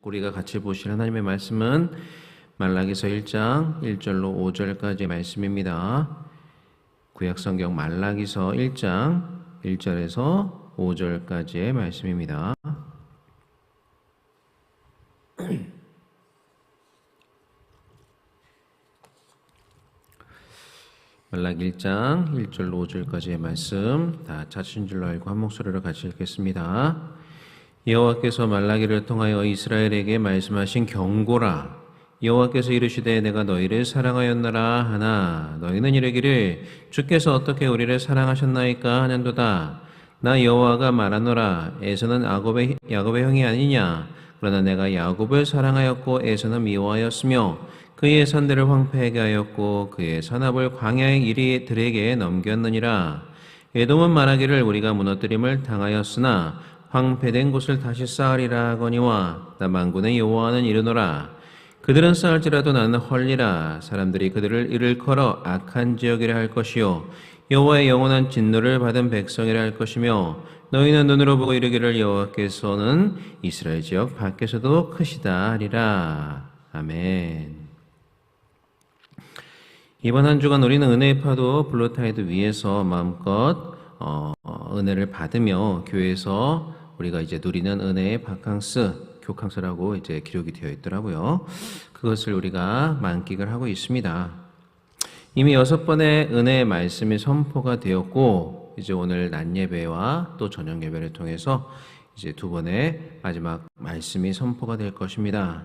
우리가 같이 보실 하나님의 말씀은 말라기서 1장 1절로 5절까지의 말씀입니다. 구약성경 말라기서 1장 1절에서 5절까지의 말씀입니다. 말라기 1장 1절로 5절까지의 말씀 다 찾으신 줄로 알고 한 목소리로 같이 읽겠습니다. 여호와께서 말라기를 통하여 이스라엘에게 말씀하신 경고라. 여호와께서 이르시되 내가 너희를 사랑하였노라 하나 너희는 이르기를 주께서 어떻게 우리를 사랑하셨나이까 하는도다. 나 여호와가 말하노라. 에서는 야곱의 형이 아니냐. 그러나 내가 야곱을 사랑하였고 에서는 미워하였으며 그의 산들을 황폐하게 하였고 그의 산업을 광야의 이리들에게 넘겼느니라. 에돔은 말하기를 우리가 무너뜨림을 당하였으나 황폐된 곳을 다시 쌓으리라 하거니와 나 만군의 여호와는 이르노라. 그들은 쌓을지라도 나는 헐리라. 사람들이 그들을 일컬어 악한 지역이라 할 것이요 여호와의 영원한 진노를 받은 백성이라 할 것이며 너희는 눈으로 보고 이르기를 여호와께서는 이스라엘 지역 밖에서도 크시다 하리라. 아멘. 이번 한 주간 우리는 은혜의 파도 블루타이드 위에서 마음껏 은혜를 받으며 교회에서 우리가 이제 누리는 은혜의 바캉스, 교캉스라고 이제 기록이 되어 있더라고요. 그것을 우리가 만끽을 하고 있습니다. 이미 6번의 은혜의 말씀이 선포가 되었고, 이제 오늘 낮 예배와 또 저녁 예배를 통해서 이제 2번의 마지막 말씀이 선포가 될 것입니다.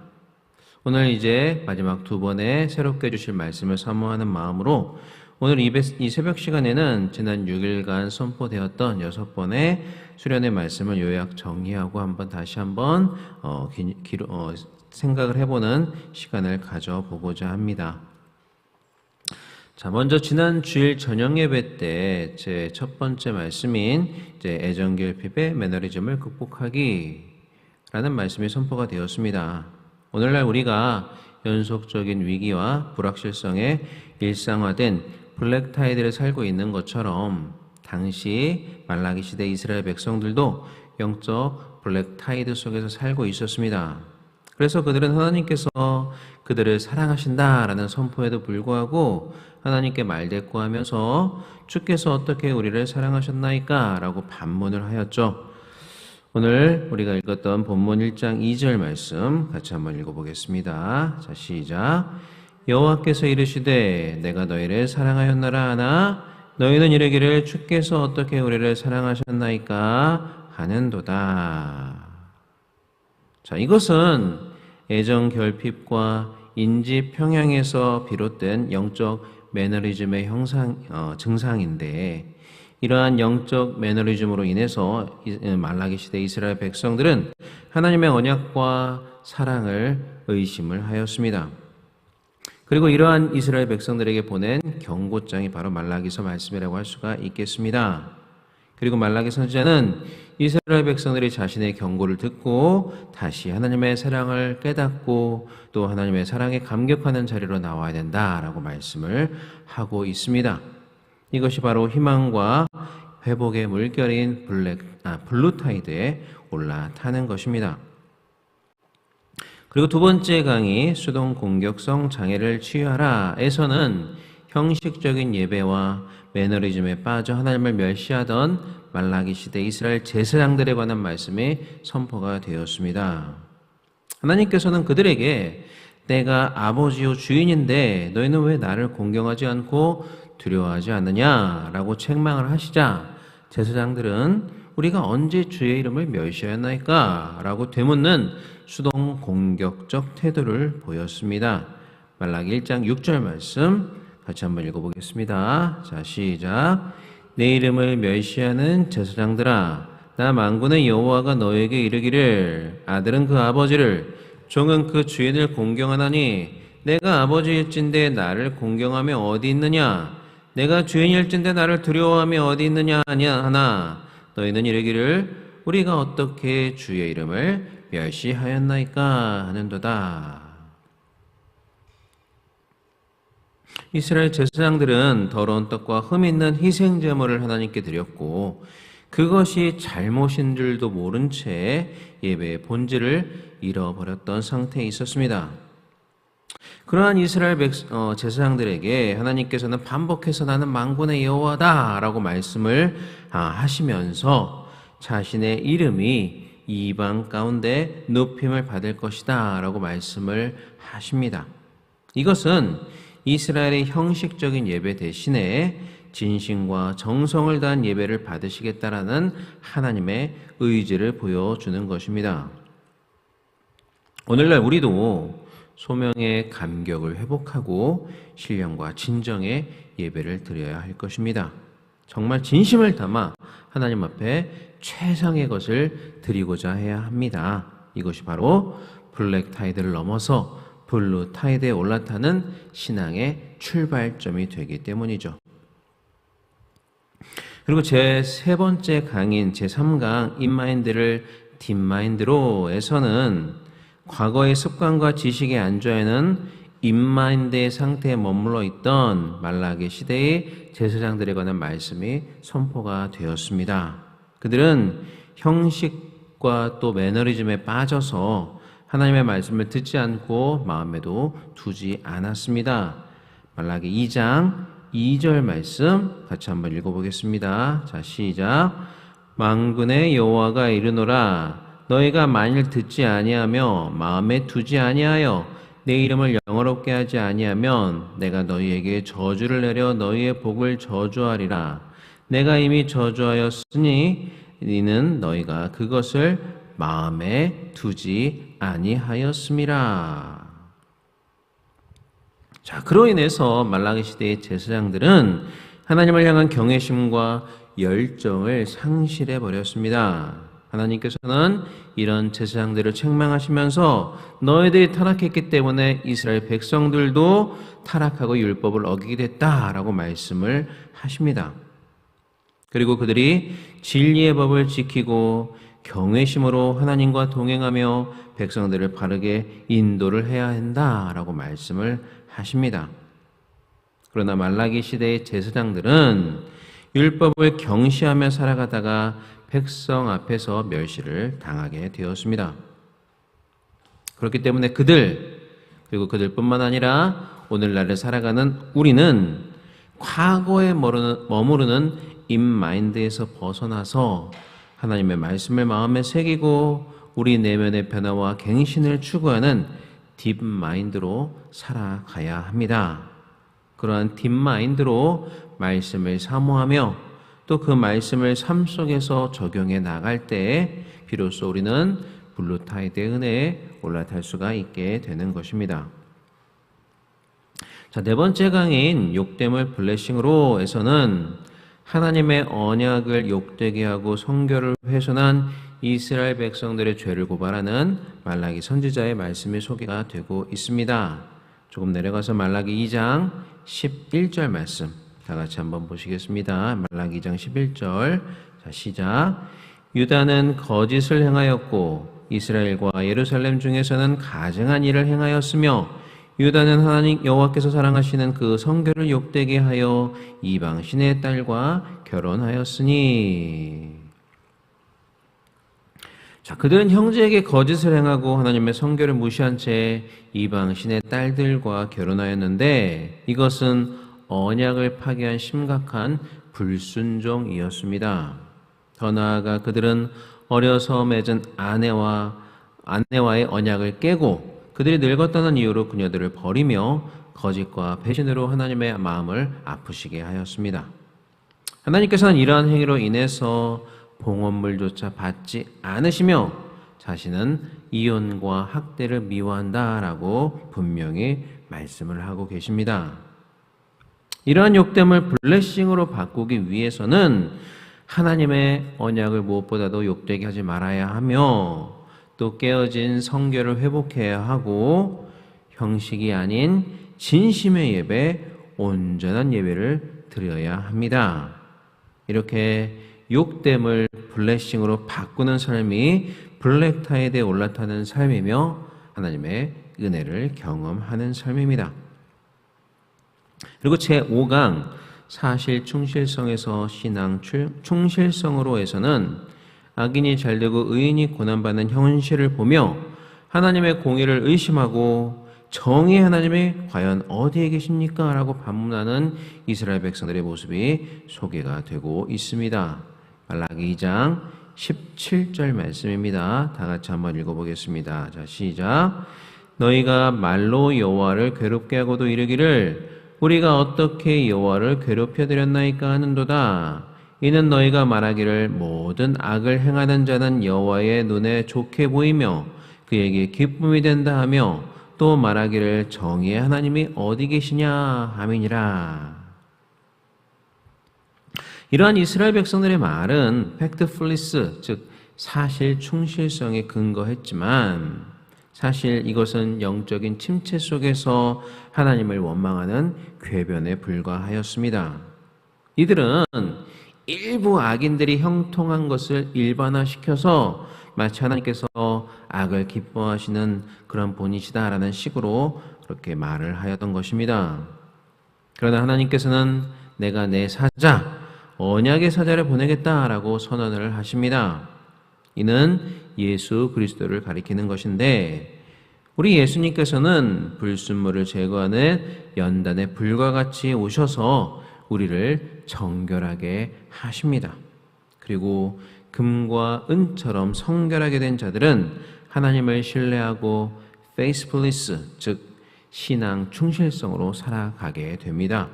오늘 이제 마지막 2번의 새롭게 주실 말씀을 사모하는 마음으로 오늘 이 새벽 시간에는 지난 6일간 선포되었던 6번의 수련의 말씀을 요약 정리하고 다시 한번 생각을 해보는 시간을 가져보고자 합니다. 자, 먼저 지난 주일 저녁 예배 때 제 첫 번째 말씀인 이제 애정결핍의 매너리즘을 극복하기라는 말씀이 선포가 되었습니다. 오늘날 우리가 연속적인 위기와 불확실성에 일상화된 블랙타이드를 살고 있는 것처럼 당시 말라기 시대 이스라엘 백성들도 영적 블랙타이드 속에서 살고 있었습니다. 그래서 그들은 하나님께서 그들을 사랑하신다라는 선포에도 불구하고 하나님께 말대꾸하면서 주께서 어떻게 우리를 사랑하셨나이까? 라고 반문을 하였죠. 오늘 우리가 읽었던 본문 1장 2절 말씀 같이 한번 읽어보겠습니다. 자, 시작. 여호와께서 이르시되 내가 너희를 사랑하였노라 하나 너희는 이르기를 주께서 어떻게 우리를 사랑하셨나이까 하는도다. 자, 이것은 애정 결핍과 인지 평양에서 비롯된 영적 매너리즘의 증상인데 이러한 영적 매너리즘으로 인해서 말라기 시대 이스라엘 백성들은 하나님의 언약과 사랑을 의심을 하였습니다. 그리고 이러한 이스라엘 백성들에게 보낸 경고장이 바로 말라기서 말씀이라고 할 수가 있겠습니다. 그리고 말라기 선지자는 이스라엘 백성들이 자신의 경고를 듣고 다시 하나님의 사랑을 깨닫고 또 하나님의 사랑에 감격하는 자리로 나와야 된다라고 말씀을 하고 있습니다. 이것이 바로 희망과 회복의 물결인 블루타이드에 올라타는 것입니다. 그리고 두 번째 강의 수동 공격성 장애를 치유하라 에서는 형식적인 예배와 매너리즘에 빠져 하나님을 멸시하던 말라기 시대 이스라엘 제사장들에 관한 말씀이 선포가 되었습니다. 하나님께서는 그들에게 내가 아버지요 주인인데 너희는 왜 나를 공경하지 않고 두려워하지 않느냐라고 책망을 하시자 제사장들은 우리가 언제 주의 이름을 멸시하였나이까? 라고 되묻는 수동 공격적 태도를 보였습니다. 말라기 1장 6절 말씀 같이 한번 읽어보겠습니다. 자, 시작. 내 이름을 멸시하는 제사장들아 나 만군의 여호와가 너에게 이르기를 아들은 그 아버지를 종은 그 주인을 공경하나니 내가 아버지일진데 나를 공경하며 어디 있느냐 내가 주인일진데 나를 두려워하며 어디 있느냐 하나 너희는 이르기를 우리가 어떻게 주의 이름을 멸시하였나이까 하는도다. 이스라엘 제사장들은 더러운 떡과 흠 있는 희생 제물을 하나님께 드렸고 그것이 잘못인 줄도 모른 채 예배의 본질을 잃어버렸던 상태에 있었습니다. 그러한 이스라엘 제사장들에게 하나님께서는 반복해서 나는 만군의 여호와다 라고 말씀을 하시면서 자신의 이름이 이방 가운데 높임을 받을 것이다 라고 말씀을 하십니다. 이것은 이스라엘의 형식적인 예배 대신에 진심과 정성을 다한 예배를 받으시겠다라는 하나님의 의지를 보여주는 것입니다. 오늘날 우리도 소명의 감격을 회복하고 신령과 진정의 예배를 드려야 할 것입니다. 정말 진심을 담아 하나님 앞에 최상의 것을 드리고자 해야 합니다. 이것이 바로 블랙 타이드를 넘어서 블루 타이드에 올라타는 신앙의 출발점이 되기 때문이죠. 그리고 제 세 번째 강인 제3강 인마인드를 딥마인드로에서는 과거의 습관과 지식의 안주에는 인마인드의 상태에 머물러 있던 말라기 시대의 제사장들에 관한 말씀이 선포가 되었습니다. 그들은 형식과 또 매너리즘에 빠져서 하나님의 말씀을 듣지 않고 마음에도 두지 않았습니다. 말라기 2장 2절 말씀 같이 한번 읽어보겠습니다. 자, 시작. 만군의 여호와가 이르노라 너희가 만일 듣지 아니하며 마음에 두지 아니하여 내 이름을 영어롭게 하지 아니하면 내가 너희에게 저주를 내려 너희의 복을 저주하리라. 내가 이미 저주하였으니 이는 너희가 그것을 마음에 두지 아니하였음이라. 자, 그로 인해서 말라기 시대의 제사장들은 하나님을 향한 경외심과 열정을 상실해 버렸습니다. 하나님께서는 이런 제사장들을 책망하시면서 너희들이 타락했기 때문에 이스라엘 백성들도 타락하고 율법을 어기게 됐다라고 말씀을 하십니다. 그리고 그들이 진리의 법을 지키고 경외심으로 하나님과 동행하며 백성들을 바르게 인도를 해야 한다라고 말씀을 하십니다. 그러나 말라기 시대의 제사장들은 율법을 경시하며 살아가다가 백성 앞에서 멸시를 당하게 되었습니다. 그렇기 때문에 그리고 그들뿐만 아니라 오늘날을 살아가는 우리는 과거에 머무르는 인마인드에서 벗어나서 하나님의 말씀을 마음에 새기고 우리 내면의 변화와 갱신을 추구하는 딥마인드로 살아가야 합니다. 그러한 딥마인드로 말씀을 사모하며 또 그 말씀을 삶 속에서 적용해 나갈 때에 비로소 우리는 블루타이드의 은혜에 올라탈 수가 있게 되는 것입니다. 자, 네 번째 강의인 욕됨을 블레싱으로에서는 하나님의 언약을 욕되게 하고 성결을 훼손한 이스라엘 백성들의 죄를 고발하는 말라기 선지자의 말씀이 소개가 되고 있습니다. 조금 내려가서 말라기 2장 11절 말씀 다 같이 한번 보시겠습니다. 말라기 2장 11절 자, 시작. 유다는 거짓을 행하였고 이스라엘과 예루살렘 중에서는 가증한 일을 행하였으며 유다는 하나님 여호와께서 사랑하시는 그 성결을 욕되게 하여 이방 신의 딸과 결혼하였으니. 자, 그들은 형제에게 거짓을 행하고 하나님의 성결을 무시한 채 이방 신의 딸들과 결혼하였는데 이것은 언약을 파괴한 심각한 불순종이었습니다. 더 나아가 그들은 어려서 맺은 아내와의 언약을 깨고 그들이 늙었다는 이유로 그녀들을 버리며 거짓과 배신으로 하나님의 마음을 아프시게 하였습니다. 하나님께서는 이러한 행위로 인해서 봉헌물조차 받지 않으시며 자신은 이혼과 학대를 미워한다라고 분명히 말씀을 하고 계십니다. 이러한 욕됨을 블레싱으로 바꾸기 위해서는 하나님의 언약을 무엇보다도 욕되게 하지 말아야 하며 또 깨어진 성결을 회복해야 하고 형식이 아닌 진심의 예배, 온전한 예배를 드려야 합니다. 이렇게 욕됨을 블레싱으로 바꾸는 삶이 블랙타이드에 올라타는 삶이며 하나님의 은혜를 경험하는 삶입니다. 그리고 제5강 사실 충실성에서 신앙 충실성으로 해서는 악인이 잘되고 의인이 고난받는 현실을 보며 하나님의 공의를 의심하고 정의의 하나님이 과연 어디에 계십니까? 라고 반문하는 이스라엘 백성들의 모습이 소개가 되고 있습니다. 말라기 2장 17절 말씀입니다. 다 같이 한번 읽어보겠습니다. 자, 시작. 너희가 말로 여호와를 괴롭게 하고도 이르기를 우리가 어떻게 여호와를 괴롭혀 드렸나이까 하는도다. 이는 너희가 말하기를 모든 악을 행하는 자는 여호와의 눈에 좋게 보이며 그에게 기쁨이 된다 하며 또 말하기를 정의의 하나님이 어디 계시냐 함이니라. 이러한 이스라엘 백성들의 말은 팩트풀리스, 즉 사실 충실성에 근거했지만 사실 이것은 영적인 침체 속에서 하나님을 원망하는 궤변에 불과하였습니다. 이들은 일부 악인들이 형통한 것을 일반화시켜서 마치 하나님께서 악을 기뻐하시는 그런 분이시다라는 식으로 그렇게 말을 하였던 것입니다. 그러나 하나님께서는 내가 내 사자, 언약의 사자를 보내겠다라고 선언을 하십니다. 이는 예수 그리스도를 가리키는 것인데 우리 예수님께서는 불순물을 제거하는 연단의 불과 같이 오셔서 우리를 정결하게 하십니다. 그리고 금과 은처럼 성결하게 된 자들은 하나님을 신뢰하고 faithfulness, 즉 신앙 충실성으로 살아가게 됩니다.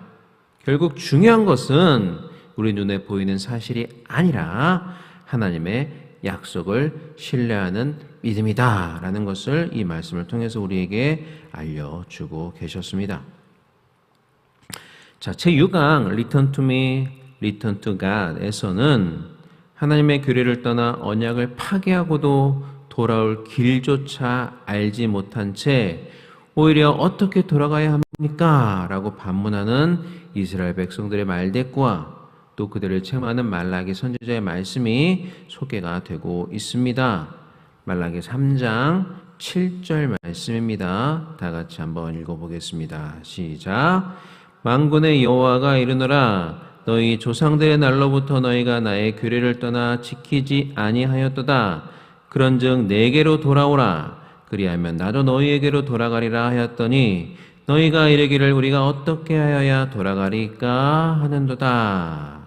결국 중요한 것은 우리 눈에 보이는 사실이 아니라 하나님의 약속을 신뢰하는 믿음이다라는 것을 이 말씀을 통해서 우리에게 알려주고 계셨습니다. 자, 제6강 Return to me, Return to God에서는 하나님의 규례를 떠나 언약을 파괴하고도 돌아올 길조차 알지 못한 채 오히려 어떻게 돌아가야 합니까? 라고 반문하는 이스라엘 백성들의 말대꾸와 또 그들을 책망하는 말라기 선지자의 말씀이 소개가 되고 있습니다. 말라기 3장 7절 말씀입니다. 다 같이 한번 읽어보겠습니다. 시작. 만군의 여호와가 이르노라 너희 조상들의 날로부터 너희가 나의 규례를 떠나 지키지 아니하였도다. 그런즉 내게로 돌아오라. 그리하면 나도 너희에게로 돌아가리라 하였더니 너희가 이르기를 우리가 어떻게 하여야 돌아가리까 하는도다.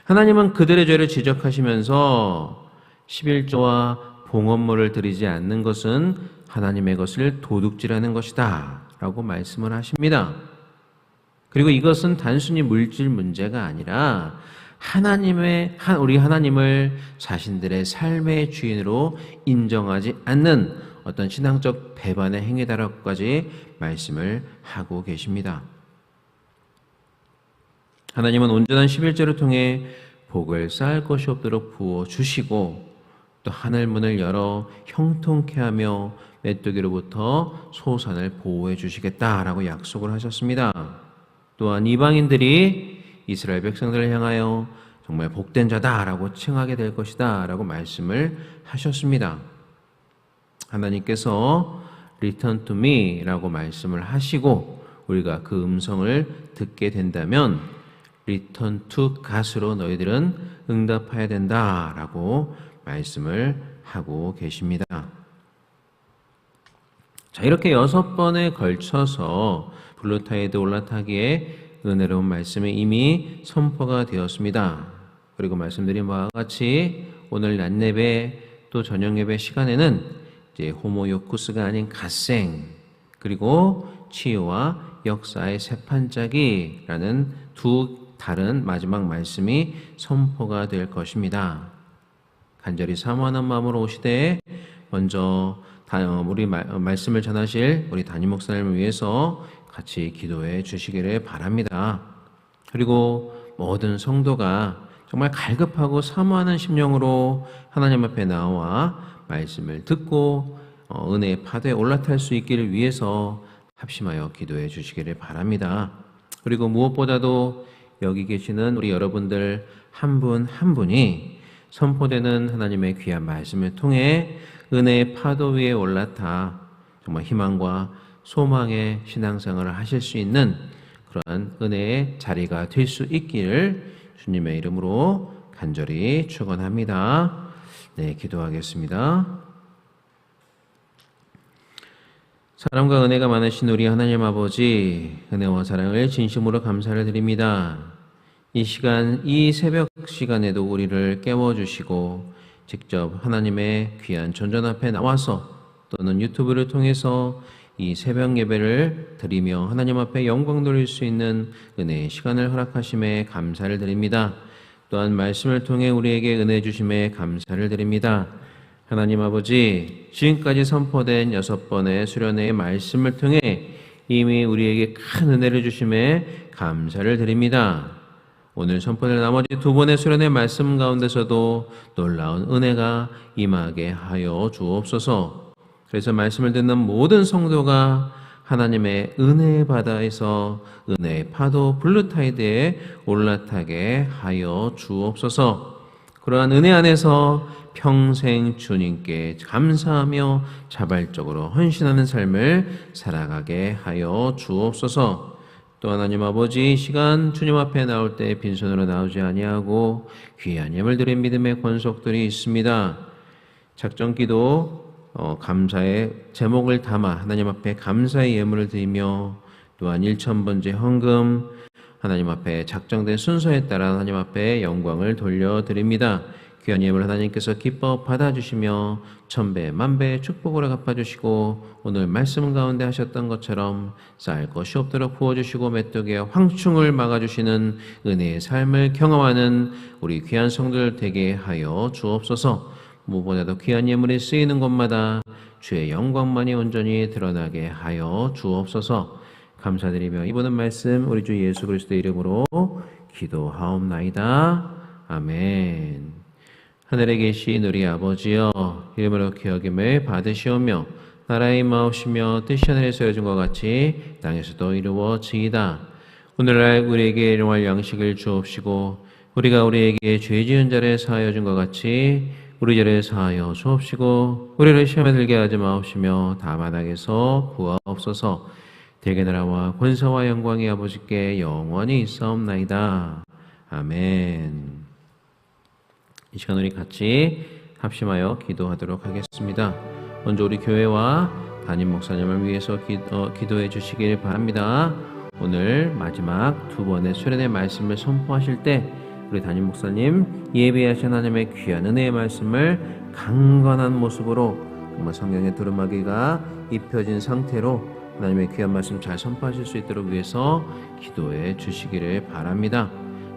하나님은 그들의 죄를 지적하시면서 11조와 봉헌물을 드리지 않는 것은 하나님의 것을 도둑질하는 것이다 라고 말씀을 하십니다. 그리고 이것은 단순히 물질 문제가 아니라 우리 하나님을 자신들의 삶의 주인으로 인정하지 않는 어떤 신앙적 배반의 행위다라고까지 말씀을 하고 계십니다. 하나님은 온전한 11조를 통해 복을 쌓을 것이 없도록 부어주시고 또 하늘 문을 열어 형통케 하며 메뚜기로부터 소산을 보호해 주시겠다라고 약속을 하셨습니다. 또한 이방인들이 이스라엘 백성들을 향하여 정말 복된 자다라고 칭하게 될 것이다 라고 말씀을 하셨습니다. 하나님께서 Return to me 라고 말씀을 하시고 우리가 그 음성을 듣게 된다면 Return to God으로 너희들은 응답해야 된다라고 말씀을 하고 계십니다. 자, 이렇게 6번에 걸쳐서 블루타이드 올라타기에 은혜로운 말씀이 이미 선포가 되었습니다. 그리고 말씀드린 바와 같이 오늘 낮 예배 또 저녁 예배 시간에는 이제 호모요쿠스가 아닌 갓생 그리고 치유와 역사의 새판짜기라는 두 다른 마지막 말씀이 선포가 될 것입니다. 간절히 사모하는 마음으로 오시되 먼저 우리 말씀을 전하실 우리 담임 목사님을 위해서 같이 기도해 주시기를 바랍니다. 그리고 모든 성도가 정말 갈급하고 사모하는 심령으로 하나님 앞에 나와 말씀을 듣고 은혜의 파도에 올라탈 수 있기를 위해서 합심하여 기도해 주시기를 바랍니다. 그리고 무엇보다도 여기 계시는 우리 여러분들 한 분 한 분이 선포되는 하나님의 귀한 말씀을 통해 은혜의 파도 위에 올라타 정말 희망과 소망의 신앙생활을 하실 수 있는 그러한 은혜의 자리가 될 수 있기를 주님의 이름으로 간절히 축원합니다. 네, 기도하겠습니다. 사랑과 은혜가 많으신 우리 하나님 아버지, 은혜와 사랑을 진심으로 감사를 드립니다. 이 시간, 이 새벽 시간에도 우리를 깨워주시고 직접 하나님의 귀한 전전 앞에 나와서 또는 유튜브를 통해서 이 새벽 예배를 드리며 하나님 앞에 영광 돌릴 수 있는 은혜의 시간을 허락하심에 감사를 드립니다. 또한 말씀을 통해 우리에게 은혜 주심에 감사를 드립니다. 하나님 아버지, 지금까지 선포된 6번의 수련회의 말씀을 통해 이미 우리에게 큰 은혜를 주심에 감사를 드립니다. 오늘 선포될 나머지 2번의 수련회 말씀 가운데서도 놀라운 은혜가 임하게 하여 주옵소서. 그래서 말씀을 듣는 모든 성도가 하나님의 은혜의 바다에서 은혜의 파도 블루타이드에 올라타게 하여 주옵소서. 그러한 은혜 안에서 평생 주님께 감사하며 자발적으로 헌신하는 삶을 살아가게 하여 주옵소서. 또 하나님 아버지, 이 시간 주님 앞에 나올 때 빈손으로 나오지 아니하고 귀한 예물 드린 믿음의 권속들이 있습니다. 작정기도 감사의 제목을 담아 하나님 앞에 감사의 예물을 드리며 또한 1000번째 헌금 하나님 앞에 작정된 순서에 따라 하나님 앞에 영광을 돌려드립니다. 귀한 예물 하나님께서 기뻐 받아주시며 1000배 만배의 축복으로 갚아주시고 오늘 말씀 가운데 하셨던 것처럼 쌓을 것이 없도록 부어주시고 메뚜기의 황충을 막아주시는 은혜의 삶을 경험하는 우리 귀한 성도들 되게 하여 주옵소서. 무엇보다도 귀한 예물이 쓰이는 곳마다 주의 영광만이 온전히 드러나게 하여 주옵소서. 감사드리며 이보는 말씀 우리 주 예수 그리스도의 이름으로 기도하옵나이다. 아멘. 하늘에 계신 우리 아버지여, 이름으로 기억임을 받으시오며 나라의 임하옵시며 뜻이 하늘에서 이루어진 것 같이 땅에서도 이루어지이다. 오늘날 우리에게 일용할 양식을 주옵시고 우리가 우리에게 죄 지은 자를 사하여 준 것 같이 우리 죄를 사하여 주옵시고 우리를 시험에 들게 하지 마옵시며 다만 악에서 구하옵소서. 대개 나라와 권세와 영광이 아버지께 영원히 있사옵나이다. 아멘. 이 시간 우리 같이 합심하여 기도하도록 하겠습니다. 먼저 우리 교회와 담임 목사님을 위해서 기도해 주시길 바랍니다. 오늘 마지막 2번의 수련의 말씀을 선포하실 때 우리 담임 목사님 예비하신 하나님의 귀한 은혜의 말씀을 강건한 모습으로 정말 성경의 두루마기가 입혀진 상태로 하나님의 귀한 말씀 잘 선포하실 수 있도록 위해서 기도해 주시기를 바랍니다.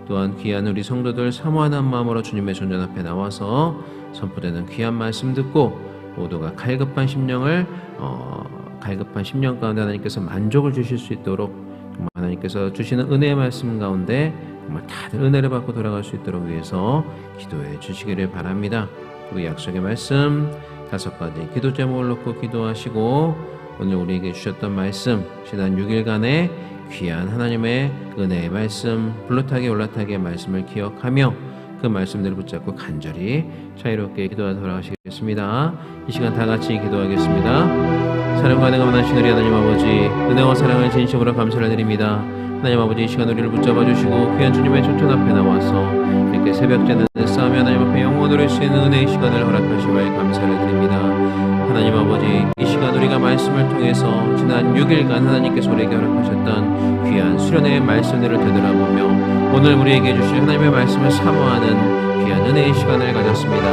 또한 귀한 우리 성도들 사모하는 마음으로 주님의 존전 앞에 나와서 선포되는 귀한 말씀 듣고 모두가 갈급한 심령 가운데 하나님께서 만족을 주실 수 있도록 정말 하나님께서 주시는 은혜의 말씀 가운데 정말 다들 은혜를 받고 돌아갈 수 있도록 위해서 기도해 주시기를 바랍니다. 그리고 약속의 말씀 5가지 기도 제목을 놓고 기도하시고 오늘 우리에게 주셨던 말씀 지난 6일간의 귀한 하나님의 은혜의 말씀 블루타기 올라타기의 말씀을 기억하며 그 말씀들을 붙잡고 간절히 자유롭게 기도하도록 돌아가시겠습니다. 이 시간 다 같이 기도하겠습니다. 사랑과 은혜가 많으신 우리 하나님 아버지, 은혜와 사랑을 진심으로 감사를 드립니다. 하나님 아버지, 이 시간 우리를 붙잡아 주시고 귀한 주님의 천천 앞에 나와서 이렇게 새벽제는 싸우며 하나님 앞에 영원히 누릴 수 있는 은혜의 시간을 허락하심을 감사를 드립니다. 하나님 아버지, 이 시간 우리가 말씀을 통해서 지난 6일간 하나님께서 우리에게 허락하셨던 귀한 수련의 말씀들을 되돌아보며 오늘 우리에게 주실 하나님의 말씀을 사모하는 귀한 은혜의 시간을 가졌습니다.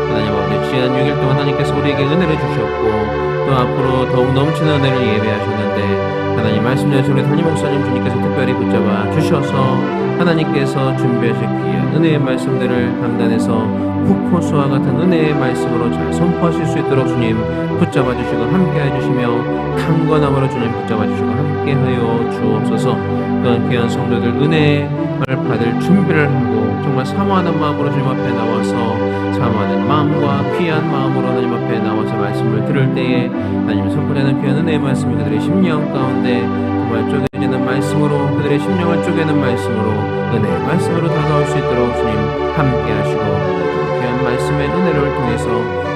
하나님 아버지, 지난 6일 동안 하나님께서 우리에게 은혜를 주셨고 또 앞으로 더욱 넘치는 은혜를 예배하셨는데 하나님 말씀대로 우리 담임 목사님 주님께서 특별히 붙잡아 주셔서 하나님께서 준비하신 귀한 은혜의 말씀들을 강단에서 훅호수와 같은 은혜의 말씀으로 잘 선포하실 수 있도록 주님 붙잡아 주시고 함께해 주시며 강건함으로 주님 붙잡아 주시고 함께하여 주옵소서. 또한 귀한 성도들 은혜를 받을 준비를 하고 정말 사모하는 마음으로 주님 앞에 나와서 사모하는 마음과 귀한 마음으로 하나님 앞에 나와서 말씀을 들을 때에 하나님 선포되는 귀한 은혜의 말씀이 그들의 심령 가운데 정말 쪼개지는 말씀으로 그들의 심령을 쪼개는 말씀으로 은혜의 말씀으로 다가올 수 있도록 주님 함께 하시고 귀한 말씀의 은혜를 통해서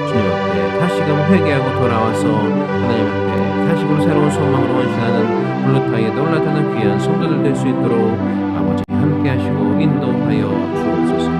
주님 앞에 다시금 회개하고 돌아와서 하나님 앞에 다시금 새로운 소망으로 헌신하는 블루타이에 놀라다는 귀한 성도들 될 수 있도록 아버지 함께 하시고 인도하여 주옵소서.